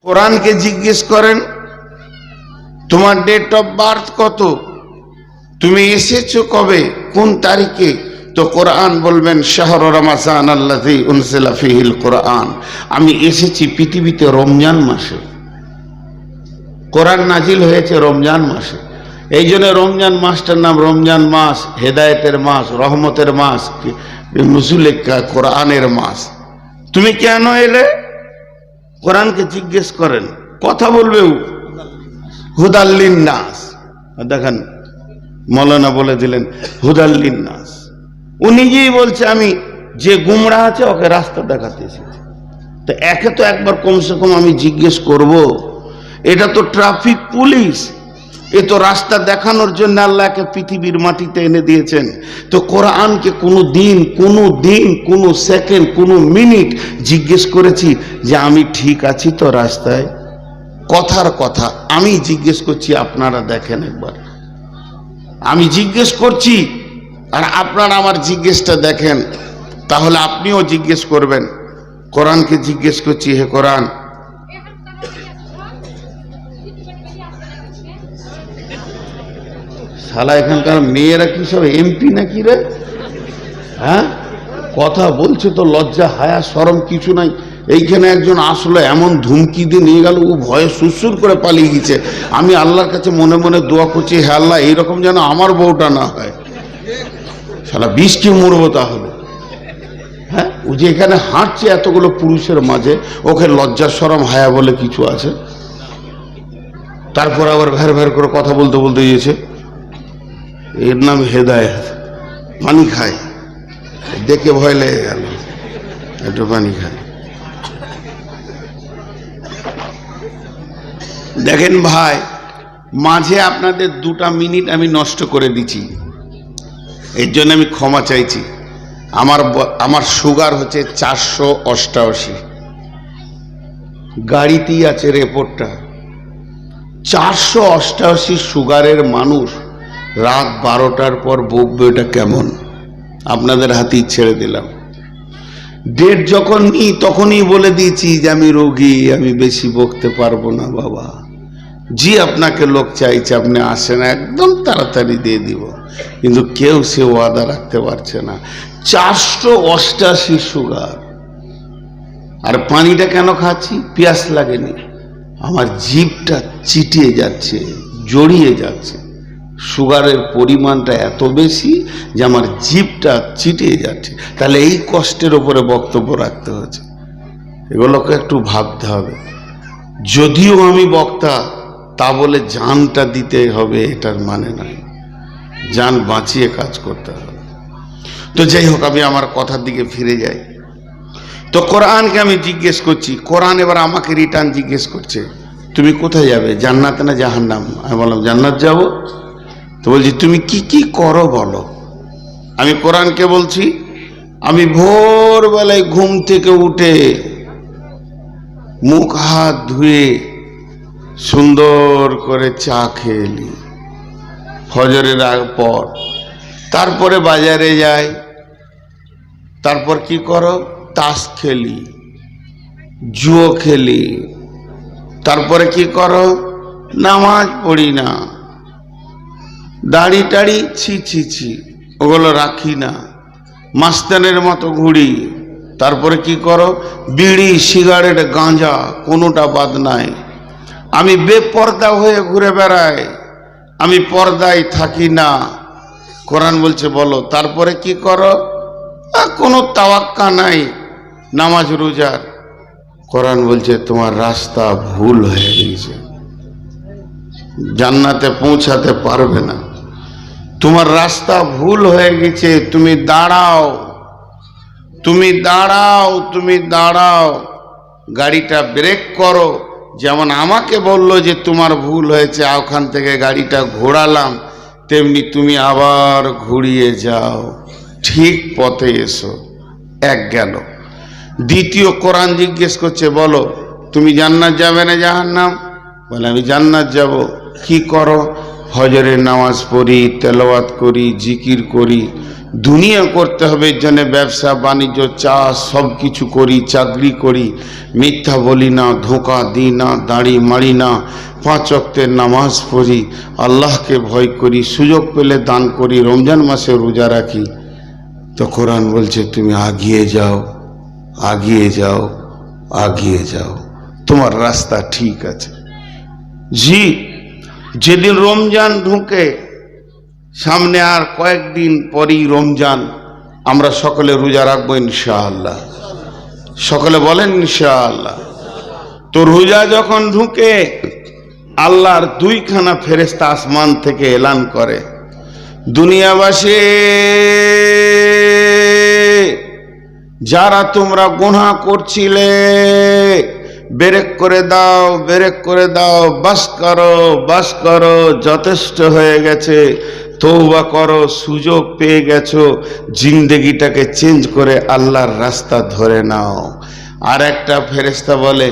কোরআনকে জিজ্ঞেস করেন তোমার ডেট অফ বার্থ কত, তুমি এসেছো কবে, কোন তারিখে, তো কোরআন বলবেন শাহরু রমাজান আল্লাযী উনজিলা ফীহিল কোরআন, আমি এসেছি পৃথিবীতে রমজান মাসে। কোরআন নাজিল হয়েছে রমজান মাসে, এই জন্য রমজান মাসটার নাম রমজান মাস, হেদায়েতের মাস, রহমতের মাস, নুজুলে কোরআনের মাস। তুমি কেন এলে? কোরআনকে জিজ্ঞেস করেন, কথা বলবে হুদাল লিন্নাস। দেখেন মৌলানা বলে দিলেন হুদাল লিন্নাস, ও নিজেই বলছে আমি যে গুমরা আছে ওকে রাস্তা দেখাতে এসেছি। তো একে তো একবার কমসে কম আমি জিজ্ঞেস করব, এটা তো ট্রাফিক পুলিশ, এ তো রাস্তা দেখানোর জন্য আল্লাহকে পৃথিবীর মাটিতে এনে দিয়েছেন। তো কোরআনকে কোনো দিন কোনো সেকেন্ড কোনো মিনিট জিজ্ঞেস করেছি যে আমি ঠিক আছি তো রাস্তায়? কথার কথা আমি জিজ্ঞেস করছি, আপনারা দেখেন একবার, আমি জিজ্ঞেস করছি আর আপনারা আমার জিজ্ঞেসটা দেখেন, তাহলে আপনিও জিজ্ঞেস করবেন। কোরআনকে জিজ্ঞেস করছি, হে কোরআন, শালা এখানকার মেয়েরা কি সব এমপি নাকি রে? হ্যাঁ, কথা বলছে তো লজ্জা হায়া শরম কিছু নাই। এইখানে একজন আসলে এমন ধুমকি দিয়ে নিয়ে গেল, ও ভয়ে সুরসুর করে পালিয়ে গেছে। আমি আল্লাহর কাছে মনে মনে দোয়া করছি, হে আল্লাহ এইরকম যেন আমার বউটা না হয়, শালা বিষ কি মরবো তাহলে। হ্যাঁ, ও যে এখানে হাঁটছে এতগুলো পুরুষের মাঝে, ওকে লজ্জা শরম হায়া বলে কিছু আছে? তারপর আবার ভের ভের করে কথা বলতে বলতে গিয়েছে, এর নাম হেদায়েত, পানি খায়, দেখে ভয় লেগে গেল, একটু পানি খায়। দেখেন ভাই, মাঝে আপনাদের 2টা মিনিট আমি নষ্ট করে দিচ্ছি, এর জন্য আমি ক্ষমা চাইছি। আমার সুগার হচ্ছে 488, গাড়িতেই আছে রিপোর্টটা। 488 সুগারের মানুষ রাত 12টার পর বকবে, ওটা কেমন? আপনাদের হাতেই ছেড়ে দিলাম। ডেট যখন নিই তখনই বলে দিয়েছি যে আমি রোগী, আমি বেশি বকতে পারবো না বাবা। জি আপনাকে লোক চাইছে, আপনি আসেন, একদম তাড়াতাড়ি দিয়ে দিব, কিন্তু কেউ সে ওয়াদা রাখতে পারছে না। 488 সুগার। আর পানিটা কেন খাচ্ছি? পিয়াস লাগেনি, আমার জিভটা চিটিয়ে যাচ্ছে, জড়িয়ে যাচ্ছে। সুগারের পরিমাণটা এত বেশি যে আমার জিভটা চিটিয়ে যাচ্ছে। তাহলে এই কষ্টের ওপরে বক্তব্য রাখতে হচ্ছে, এগুলোকে একটু ভাবতে হবে। যদিও আমি বক্তা, তা বলে জানটা দিতে হবে এটার মানে নাই, জান বাঁচিয়ে কাজ করতে হবে। তো যাই হোক, আমি আমার কথার দিকে ফিরে যাই। তো কোরআনকে আমি জিজ্ঞেস করছি, কোরআন এবার আমাকে রিটার্ন জিজ্ঞেস করছে তুমি কোথায় যাবে, জান্নাতে না জাহান্নাম? আমি বললাম জান্নাত যাব। তো বলছি তুমি কি কি করো বলো। আমি কোরআনকে বলছি আমি ভোরবেলায় ঘুম থেকে উঠে মুখ হাত ধুয়ে সুন্দর করে চা খেয়ে এলি ফজরের পর, তারপরে বাজারে যাই, তারপর কি করো, তাস খেলি, জুয়ো খেলি, তারপরে কি করো, নামাজ পড়ি না, দাড়ি টাড়ি ছি ওগুলো রাখি না, মাস্তানের মতো ঘুরি, তারপরে কি করো, বিড়ি সিগারেট গাঁজা কোনোটা বাদ নাই। আমি বেপর্দা হয়ে ঘুরে বেড়াই, আমি পর্দায় থাকি না। কোরআন বলছে বলো তারপরে কি করো, কোনো তাওয়াক্কা নাই নামাজ রোজার। কোরআন বলছে তোমার রাস্তা ভুল হয়ে গেছে, জান্নাতে পৌঁছাতে পারবে না, তোমার রাস্তা ভুল হয়ে গেছে, তুমি দাঁড়াও, তুমি দাঁড়াও, তুমি দাঁড়াও, গাড়িটা ব্রেক করো। যেমন আমাকে বললো যে তোমার ভুল হয়েছে, ওখান থেকে গাড়িটা ঘোরালাম, তেমনি তুমি আবার ঘুরিয়ে যাও, ঠিক পথে এসো। এক গেল। দ্বিতীয় কোরআন জিজ্ঞেস করছে বলো তুমি জান্নাত যাবে না জাহান্নাম? বলে আমি জান্নাত যাব। কি করো? ফজরের নামাজ পড়ি, তেলাওয়াত করি, জিকির করি, দুনিয়া করতে হবে জন্য ব্যবসা বাণিজ্য চাষ সব কিছু করি, চাকরি করি, মিথ্যা বলি না, ধোঁকা দিই না, দাড়ি মারি না, 5 ওয়াক্তের নামাজ পড়ি, আল্লাহকে ভয় করি, সুযোগ পেলে দান করি, রমজান মাসে রোজা রাখি, তো কোরআন বলছে তুমি আগিয়ে যাও, আগিয়ে যাও, আগিয়ে যাও, তোমার রাস্তা ঠিক আছে। জি, যেদিন রমজান ঢুকে, সামনে আর কয়েকদিন পরেই রমজান, আমরা সকলে রোজা রাখবো ইনশাআল্লাহ। সকলে বলেন ইনশাআল্লাহ। তো রোজা যখন ঢুকে, আল্লাহর 2খানা ফেরেশতা আসমান থেকে এলান করে, দুনিয়াবাসী যারা তোমরা গুনাহ করছিলে ব্রেক করে দাও, ব্রেক করে দাও, বাস করো, বাস করো, যথেষ্ট হয়ে গেছে, তওবা করো, সুযোগ পেয়ে গেছো, জিন্দেগিটাকে চেঞ্জ করে আল্লাহর রাস্তা ধরে নাও। আর একটা ফেরেশতা বলে,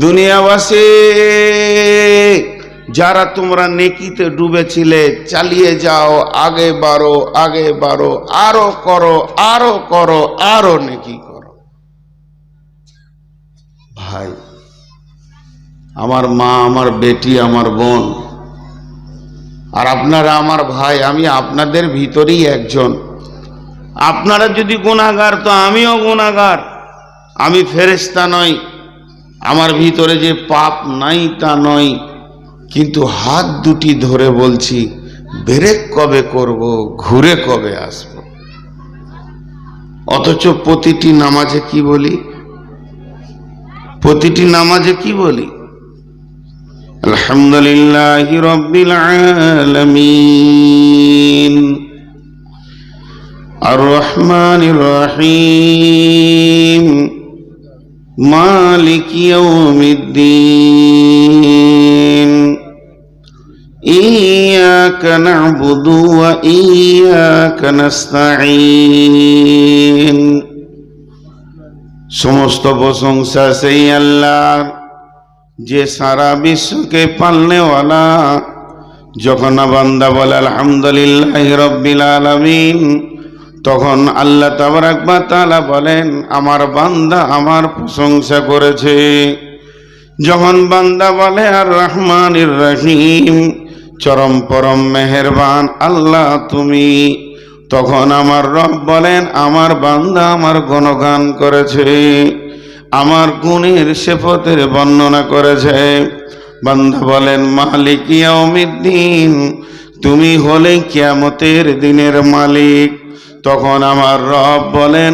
দুনিয়াবাসী যারা তোমরা নেকিতে ডুবেছিলে চালিয়ে যাও, আগে বাড়ো, আগে বাড়ো, আরো করো, আরো করো, আরো নেকি করো। ভাই আমার মা, আমার বেটি, আমার বোন, আর আপনারা আমার ভাই, আমি আপনাদের ভিতরেই একজন। আপনারা যদি গুনাহগার তো আমিও গুনাহগার, আমি ফেরেশতা নই, আমার ভিতরে যে পাপ নাই তা নয়, কিন্তু হাত দুটি ধরে বলছি ব্রেক কবে করব, ঘুরে কবে আসব। অথচ প্রতিটি নামাজে কি বলি, প্রতিটি নামাজে কি বলি, আলহামদুলিল্লাহি রাব্বিল আলামিন আর রহমানির রহিম মালিক ইয়াউমিদ্দিন ইয়্যাকা না'বুদু ওয়া ইয়্যাকা নাস্তাঈন। সমস্ত প্রশংসা সেই আল্লাহর যে সারা বিশ্বকে পালনেওয়ালা। যখন বান্দা বলে আলহামদুলিল্লাহি রাব্বিল আলামিন, তখন আল্লাহ তাবারাক ওয়া তাআলা বলেন আমার বান্দা আমার প্রশংসা করেছে। যখন বান্দা বলে আর রহমানির রহিম, চরম পরম মেহেরবান আল্লাহ তুমি, তখন আমার রব বলেন আমার বান্দা আমার গুণগান করেছে, আমার গুণের সিফাতের বর্ণনা করেছে। বান্দা বলেন মালিক ইয়াউমিদ্দিন, তুমি হলে কিয়ামতের দিনের মালিক। তখন আমার রব বলেন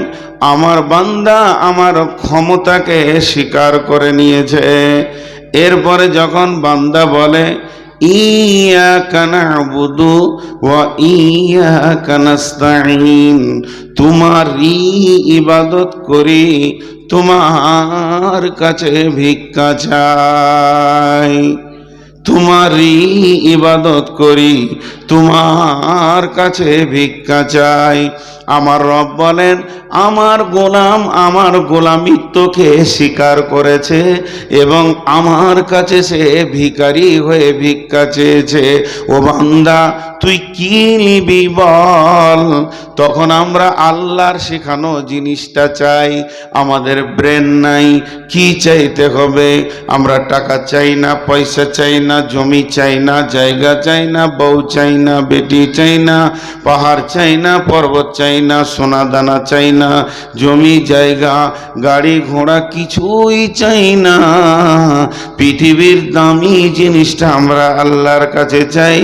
আমার বান্দা আমার ক্ষমতাকে স্বীকার করে নিয়েছে। এরপরে যখন বান্দা বলে ইয়্যাকা না'বুদু ওয়া ইয়্যাকা নাস্তাঈন, তোমারই ইবাদত করি, তোমার কাছে ভিক্ষা চাই, তোমারই ইবাদত করি, তোমার কাছে ভিক্ষা চাই। আমার রব বলেন আমার গোলাম আমার গোলামিত্বকে স্বীকার করেছে এবং আমার কাছে সে ভিখারি হয়ে ভিক্ষা চেয়েছে। ও বান্দা তুই কি নিবি বল। তখন আমরা আল্লাহর শেখানো জিনিসটা চাই, আমাদের ব্রেন নাই, কি চাইতে হবে। আমরা টাকা চাই না, পয়সা চাই না, জমি চাই না, জায়গা চাই না, বউ চাই না, বেটি চাই না, পাহাড় চাই না, পর্বত চাই না, সোনা দানা চাই না, জমি জায়গা গাড়ি ঘোড়া কিছুই চাই না। পৃথিবীর দামি জিনিসটা আমরা আল্লাহর কাছে চাই।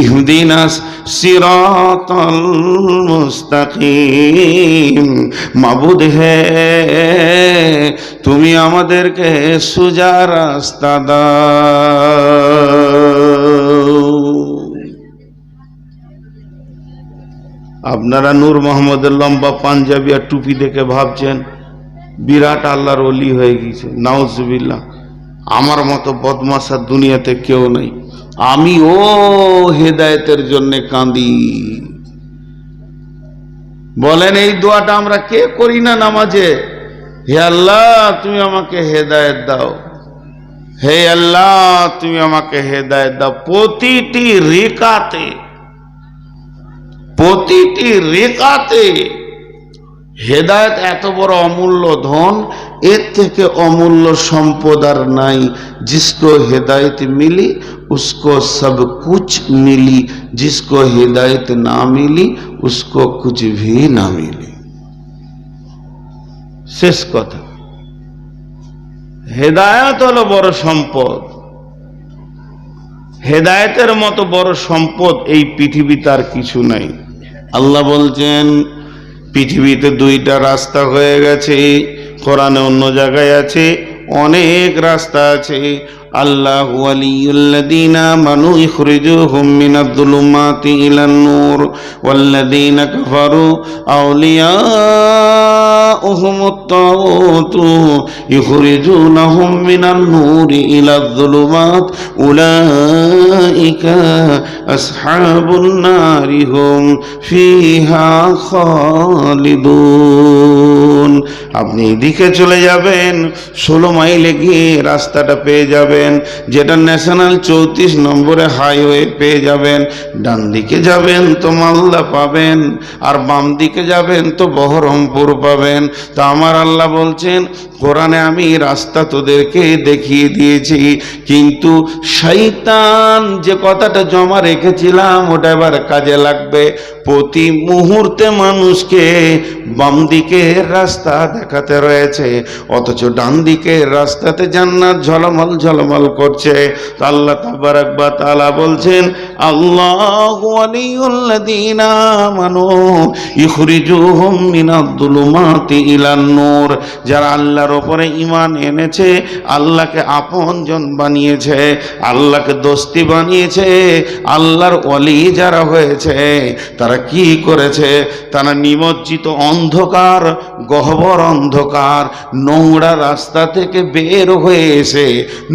ইহদিনাস সিরাতাল মুস্তাকিম, মাবুদ হে তুমি আমাদেরকে সোজা রাস্তা দাও। আপনারা নূর মোহাম্মদের লম্বা পাঞ্জাবি আর টুপি দেখে ভাবছেন বিরাট আল্লাহর ওলি হয়ে গেছে। নাউজুবিল্লাহ, আমার মতো বদমাশার দুনিয়াতে কেউ নেই। আমি ও হেদায়েতের জন্য কাঁদি। বলেন এই দোয়াটা আমরা কে করি না নামাজে? হে আল্লাহ তুমি আমাকে হেদায়েত দাও, হে আল্লাহ তুমি আমাকে হেদায়েত দাও। প্রতিটি রেখাতে হেদায়েত এত বড় অমূল্য ধন, এর থেকে অমূল্য সম্পদ আর নাই। जिसको हिदायत मिली उसको सब कुछ मिली, जिसको हिदायत ना मिली उसको कुछ भी ना मिली। শেষ কথা, হেদায়েত হলো বড় সম্পদ। হেদায়েতের মতো বড় সম্পদ এই পৃথিবীতে আর কিছু নাই। আল্লাহ বলছেন পৃথিবীতে দুইটা রাস্তা হয়ে গেছে, কোরআনে অন্য জায়গায় আছে অনেক রাস্তা আছে। আল্লাহু ওয়ালিয়ুল্লাযীনা আমানু ইখরিজুহুম মিনাজ-যুলুমাতি ইলান-নূর ওয়াল্লাযীনা কাফারু আউলিয়াউহুমুত-তাগুতু ইখরিজুনাহুম মিনান-নূরি ইলাজ-যুলুমাত উলাইকা আসহাবুন-নারি হুম ফিহা খালিদুন। আপনি এদিকে চলে যাবেন, 16 মাইলে গিয়ে রাস্তাটা পেয়ে যাবেন, যেটা ন্যাশনাল 34 নম্বরে হাইওয়ে পেয়ে যাবেন। ডান দিকে যাবেন তো মালদা পাবেন, আর বাম দিকে যাবেন তো বহরমপুর পাবেন। তা আমার আল্লাহ বলছেন কোরআনে আমি রাস্তা তোদেরকে দেখিয়ে দিয়েছি, কিন্তু শয়তান যে কথাটা জমা রেখেছিলাম ওটা এবার কাজে লাগবে। প্রতি মুহূর্তে মানুষকে বাম দিকের রাস্তা দেখাতে রয়েছে, অথচ ডান দিকের রাস্তাতে জান্নাত ঝলমল ঝলমল করছে। তো আল্লাহ তাবারাক ওয়া তাআলা বলছেন আল্লাহু ওয়ালিয়ুল্লাযীনা আমানু ইখরিজুহুম মিনাজ-যুলুমাতি ইলান-নূর। যারা আল্লাহর উপরে ঈমান এনেছে, আল্লাহকে আপনজন বানিয়েছে, আল্লাহকে দোস্তি বানিয়েছে, আল্লাহর ওয়ালি যারা হয়েছে তারা কি করেছে? তারা নিমজ্জিত অন্ধকার, গহ্বর অন্ধকার, নোংরা রাস্তা থেকে বের হয়ে এসে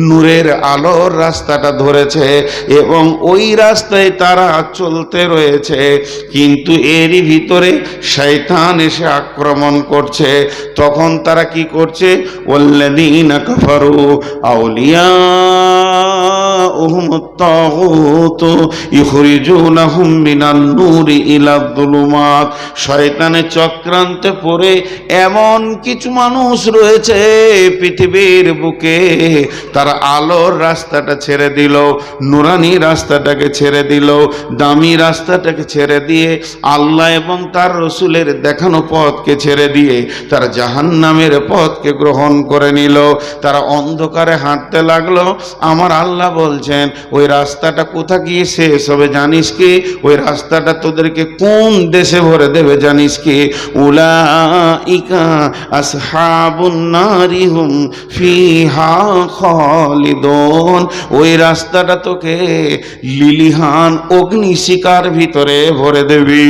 নূরের আলোর রাস্তাটা ধরেছে এবং ওই রাস্তায় তারা চলতে রয়েছে। কিন্তু এরই ভিতরে শয়তান এসে আক্রমণ করছে। তখন তারা কি করছে? ওয়াল্লাযীনা কাফারু আউলিয়াউহুমুত-তাগুতু ইখরিজুনাহুম মিনান-নূরি ইলাজ-যুলুমাত। শয়তানের চক্রান্তে পড়ে এমন কিছু মানুষ রয়েছে পৃথিবীর বুকে, তারা আলোর রাস্তাটা ছেড়ে দিল, নুরানি রাস্তাটাকে ছেড়ে দিল, দামি রাস্তাটাকে ছেড়ে দিয়ে আল্লাহ এবং তার রসুলের দেখানো পথকে ছেড়ে দিয়ে তারা জাহান্নামের পথকে গ্রহণ করে নিল। তারা অন্ধকারে হাঁটতে লাগলো। আমার আল্লাহ বলছেন ওই রাস্তাটা কোথা গিয়ে শেষ হবে জানিস কি? ওই রাস্তাটা তোদেরকে কোন দেশে ভরে দেবে জানিস কি? উলাইকা আসহাবুন নারি হুম ফিহা খালিদুন। ওই রাস্তাটা তোকে লিলিহান অগ্নিশিখার ভিতরে ভরে দেবে।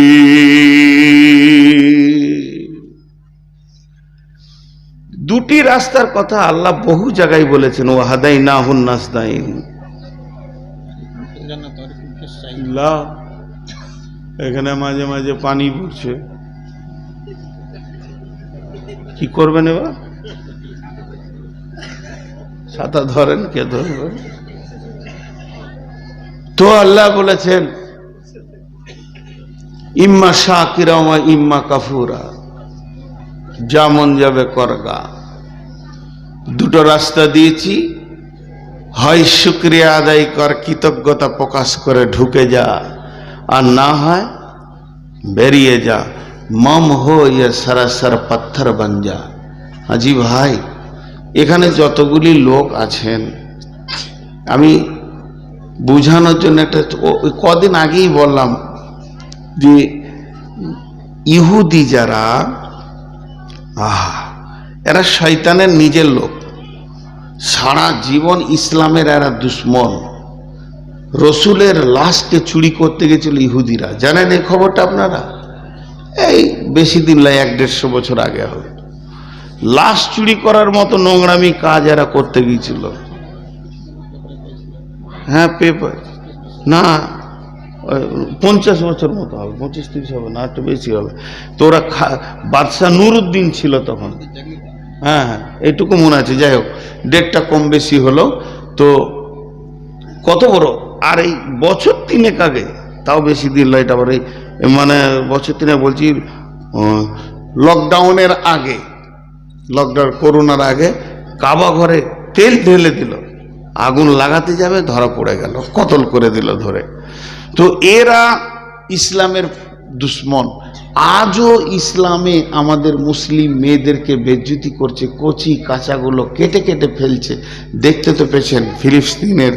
দুটি রাস্তার কথা আল্লাহ বহু জায়গায় বলেছেন, ও হাদাইনাহুন নাসদাইন। এখানে মাঝে মাঝে পানি পড়ছে, কি করবেন এবার? ছাতা ধরেন, কে ধরবেন? তো আল্লাহ বলেছেন ইম্মা শাকিরা ওয়া ইম্মা কাফুরা, যেমন যাবে করগা। দুটো রাস্তা দিয়েছি, হয় শুকরিয়া আদায় কর, কৃতজ্ঞতা প্রকাশ করে ঢুকে যা, আর না হয় বেরিয়ে যা। মম হো ইয়া সরাসর পাথর বন যা। হাজি ভাই, এখানে যতগুলি লোক আছেন, আমি বুঝানোর জন্য একটা কদিন আগেই বললাম যে ইহুদি যারা, এরা শয়তানের নিজের লোক, সারা জীবন ইসলামের এরা দুশ্মন। রসুলের লাশকে চুরি করতে গেছিল ইহুদিরা, জানেন এই খবরটা আপনারা? এই বেশি দিন নয়, 1-150 বছর আগে হবে। লাশ চুরি করার মতো নোংরামি কাজ এরা করতে গিয়েছিল। হ্যাঁ, পেপার না, 50 বছর মতো হবে, 25-30 হবে না, একটু বেশি হবে। তো ওরা বাদশাহ নুরউদ্দিন ছিল তখন। হ্যাঁ হ্যাঁ, এইটুকু মনে আছে। যাই হোক, ডেটটা কম বেশি হলো। তো কত বড়, আর এই বছর 3 আগে, তাও বেশি দিন নয়, এটা এই মানে বছর 3 বলছি, লকডাউনের আগে, লকডাউন করোনার আগে কাবা ঘরে তেল ঢেলে দিল, আগুন লাগাতে যাবে ধরা পড়ে গেল, কতল করে দিল ধরে। তো এরা ইসলামের দুশ্মন। আজও ইসলামে আমাদের মুসলিম মেয়েদেরকে বেজ্জতি করছে, কচি কাঁচাগুলো কেটে কেটে ফেলছে। দেখতে তো পেয়েছেন ফিলিস্তিনের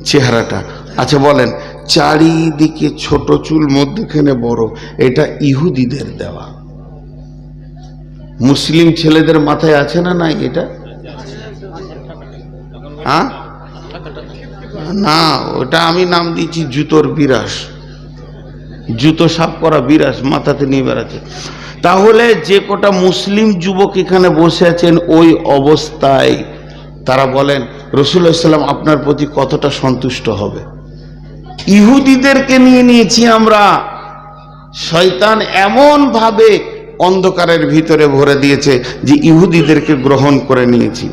চেহারাটা। আচ্ছা বলেন, চারিদিকে ছোট চুল, মধ্যখানে বড়, এটা ইহুদিদের দেওয়া। মুসলিম ছেলেদের মাথায় আছে না নাই এটা? হ্যাঁ, না, ওটা আমি নাম দিয়েছি জুতোর বিরাস, জুতো সাফ করা বিরাস মাথাতে নিয়ে বেড়াচ্ছে। তাহলে যে কটা মুসলিম যুবক এখানে বসে আছেন ওই অবস্থায়, তারা বলেন রাসূলুল্লাহ সাল্লাল্লাহু আলাইহি ওয়াসাল্লাম আপনার প্রতি কতটা সন্তুষ্ট হবে। ইহুদিদেরকে নিয়ে নিয়েছি আমরা। শয়তান এমন ভাবে অন্ধকারের ভিতরে ভরে দিয়েছে যে ইহুদিদেরকে গ্রহণ করে নিয়েছি।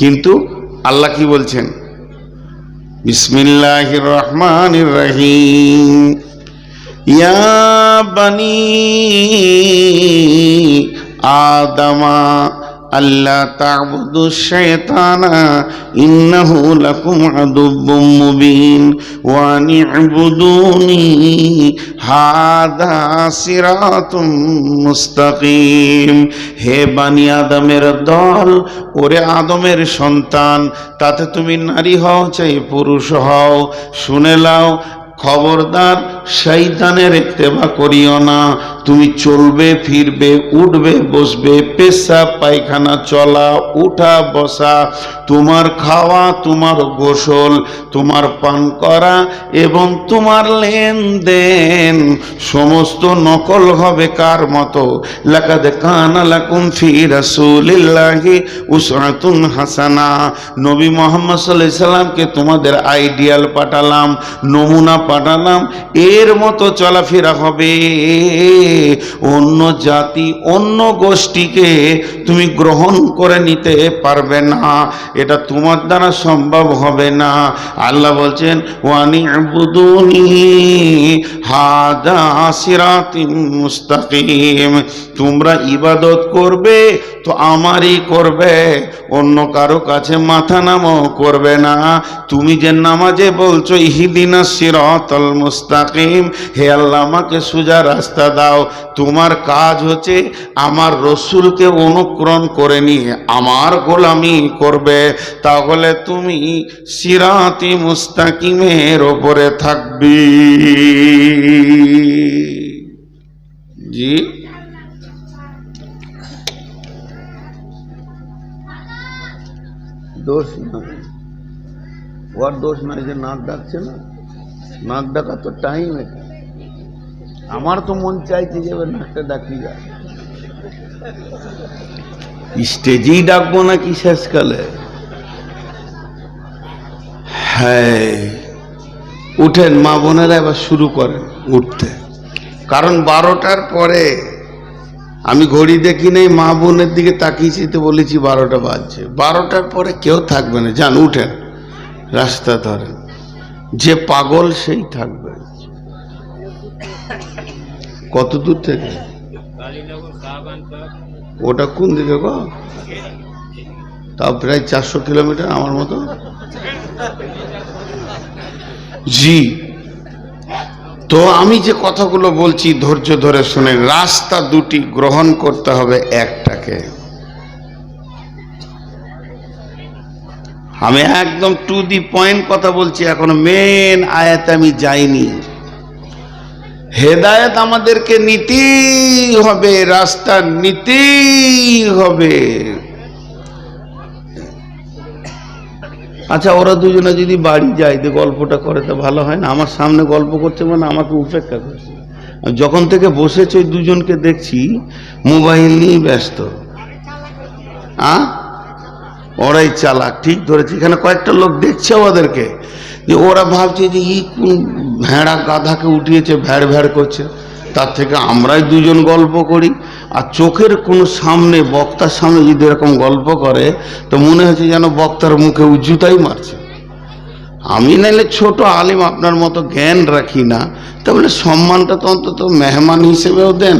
কিন্তু আল্লাহ কি বলছেন? বিসমিল্লাহির রহমানির রহিম, ইয়া বানি আদমা আল্লাহ তা'বুদু শাইতানা ইন্নাহু লাকুম আদুব্বুম মুবিন ওয়া নি'বুদুনি হাদা সিরাতুম মুস্তাকিম। হে বানি আদমের দল, ওরে আদমের সন্তান, তাতে তুমি নারী হও চাই পুরুষ হও, শুনে লাও, খবরদার শয়তানের ইত্তেবা করিও না। তুমি চলবে ফিরবে, উঠবে বসবে, পেশাব পায়খানা চলা উঠা বসা, তোমার খাওয়া, তোমার গোসল, তোমার পান করা এবং তোমার লেনদেন সমস্ত নকল হবে কার মতো? লাকাদ কানা লাকুম ফি রাসূলিল্লাহি উসওয়াতুন হাসানা। নবী মুহাম্মদ সাল্লাল্লাহু আলাইহি সাল্লামকে তোমাদের আইডিয়াল পাঠালাম, নমুনা পাঠালাম, এর মতো চলাফেরা হবে। অন্য জাতি, অন্য গোষ্ঠীকে তুমি গ্রহণ করে নিতে পারবে না, এটা তোমার দ্বারা সম্ভব হবে না। আল্লাহ বলছেন ওয়ানি'বুদুনি হাদা সিরাতুম মুস্তাকিম। তোমরা ইবাদত করবে তো আমারই করবে, অন্য কারো কাছে মাথা নামও করবে না। তুমি যে নামাজে বলছো ইহদিনাস সিরাতাল মুস্তাকিম, হে আল্লাহ আমাকে সোজা রাস্তা দাও, তোমার কাজ হচ্ছে আমার রসুলকে অনুকরণ করে নিয়ে আমার গোলামি করবে, তাহলে তুমি সিরাতি মুস্তাকিমের ওপরে থাকবি। জি, দোষ নয়, ওর দোষ নয় যে নাক ডাকছে না, নাক ডাকা তো টাইম। এটা আমার তো মন চাইছে যে নাকটা ডাকি যায়, স্টেজেই ডাকবো নাকি শেষকালে? হ্যাঁ, উঠেন মা বোনেরা, এবার শুরু করেন উঠতে, কারণ 12টার পরে আমি ঘড়ি দেখি নেই, মা বোনের দিকে তাকিয়েছি তো বলেছি 12টা বাজছে। 12টার পরে কেউ থাকবে না, যান উঠেন, রাস্তা ধরেন, যে পাগল সেই থাকবে। কত দূর থেকে? ওটা কোন দিকে গো? তাও প্রায় 400 কিলোমিটার আমার মতো। জি, তো আমি যে কথাগুলো বলছি ধৈর্য ধরে শুনে, রাস্তা দুটি, গ্রহণ করতে হবে একটাকে। আমি একদম টু দি পয়েন্ট কথা বলছি, এখনো মেন আয়াতে আমি যাইনি। হেদায়েত আমাদেরকে নিতেই হবে, রাস্তা নিতেই হবে। আচ্ছা, ওরা দুজনে যদি বাড়ি যায় তো গল্পটা করে তো ভালো হয় না? আমার সামনে গল্প করছে মানে আমাকে উপেক্ষা করছে। যখন থেকে বসেছে ওই দুজনকে দেখছি মোবাইল নিয়ে ব্যস্ত। ওরাই চালাক, ঠিক ধরেছে। এখানে কয়েকটা লোক দেখছে ওদেরকে, যে ওরা ভাবছে যে ই কোন ভেড়া গাধাকে উঠিয়েছে, ভ্যাড় ভ্যাড় করছে, তার থেকে আমরাই দুজন গল্প করি। আর চোখের কোনো সামনে, বক্তার সামনে যদি এরকম গল্প করে তো মনে হচ্ছে যেন বক্তার মুখে জুতাই মারছে। আমি নাইলে ছোট আলেম আপনার মতো জ্ঞান রাখি না, তা বলে সম্মানটা তো অন্তত মেহমান হিসেবেও দেন।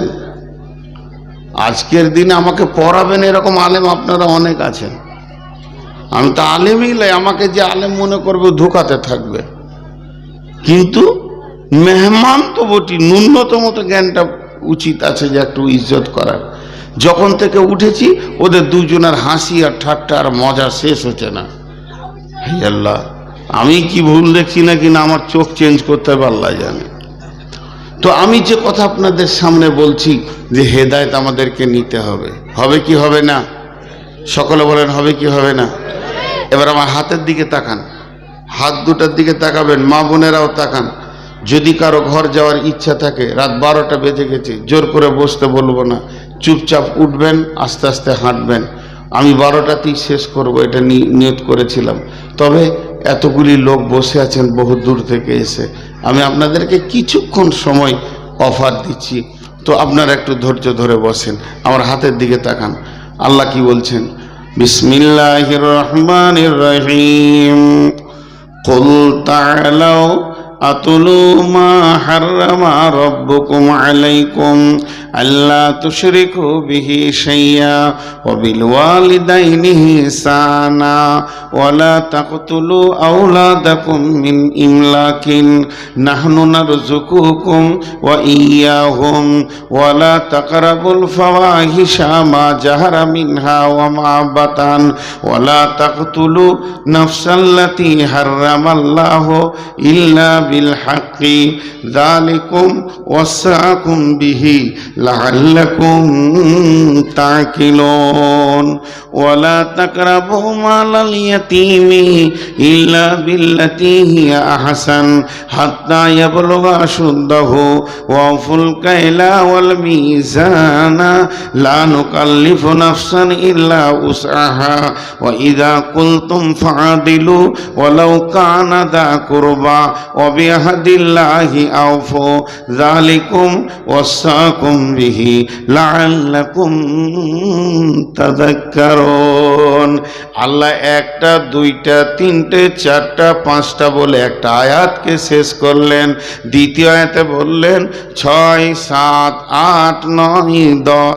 আজকের দিনে আমাকে পড়াবেন এরকম আলেম আপনারা অনেক আছেন। আমি তো আলেমই লাই, আমাকে যে আলেম মনে করবে ধোকাতে থাকবে। কিন্তু মেহমান তো বটি, ন্যূনতম তো জ্ঞানটা উচিত আছে যে একটু ইজ্জত করার। যখন থেকে উঠেছি ওদের দুজনের হাসি আর ঠাট্টা আর মজা শেষ হচ্ছে না। হে আল্লাহ, আমি কি ভুল দেখছি না কিনা আমার চোখ চেঞ্জ করতে হবে আল্লাহ জানে। তো আমি যে কথা আপনাদের সামনে বলছি যে হেদায়েত আমাদেরকে নিতে হবে, হবে কি হবে না? সকলে বলেন হবে কি হবে না? এবার আমার হাতের দিকে তাকান, হাত দুটার দিকে তাকাবেন, মা বোনেরাও তাকান। যদি কারো ঘর যাওয়ার ইচ্ছা থাকে, রাত 12টা বেজে গেছে, জোর করে বসতে বলবো না, চুপচাপ উঠবেন, আস্তে আস্তে হাঁটবেন। আমি 12টাতেই শেষ করব, এটা নিয়ত করেছিলাম। তবে এতগুলি লোক বসে আছেন বহু দূর থেকে এসে, আমি আপনাদেরকে কিছুক্ষণ সময় অফার দিচ্ছি, তো আপনারা একটু ধৈর্য ধরে বসেন। আমার হাতের দিকে তাকান, আল্লাহ কি বলছেন? বিসমিল্লাহির রহমানির রহিম। কুল তাআলাউ আতুলু মা হাররামা রাব্বুকুম আলাইকুম আল্লা তুশরিকু বিহি শাইয়্যা ওয়া বিল ওয়ালিদাইনি ইহসানা ওয়া লা তাকতুলু আওলাদাকুম মিন ইমলাকিন নাহনু নারযুকুকুম ওয়া ইয়্যাহুম ওয়া লা তাকরাবুল ফাওয়াহিশা মা জাহারা মিনহা ওয়া মা বাতান ওয়া লা তাকতুলু নাফসাল্লাতী হাররামাল্লাহু ইল্লা বিল হাক্কি যালিকুম ওয়াসাকুম বিহি লাআল্লাকুম তাকিলুন ওয়া লা তাকরাবু মালাল ইয়াতীমি ইল্লা বিল্লাতী হিয়া আহসান হাত্তা ইয়াবলুগা আশুদ্দাহু ওয়া ফুল কাইলা ওয়াল মিজানা লা নুকাল্লিফু নাফসান ইল্লা উসআহা ওয়া ইযা কুলতুম ফাআদিলু ওয়ালাউ কানা দা কুরবা ওয়া বিআহদিল্লাহি আওফু যালিকুম ওয়াসাকুম বিহি লাআল্লাকুম তাযাক্কারুন। আল্লাহ একটা, দুইটা, তিনটে, চারটা, পাঁচটা বলে একটা আয়াতকে শেষ করলেন। দ্বিতীয় আয়াতে বললেন 6, 7, 8, 9, 10।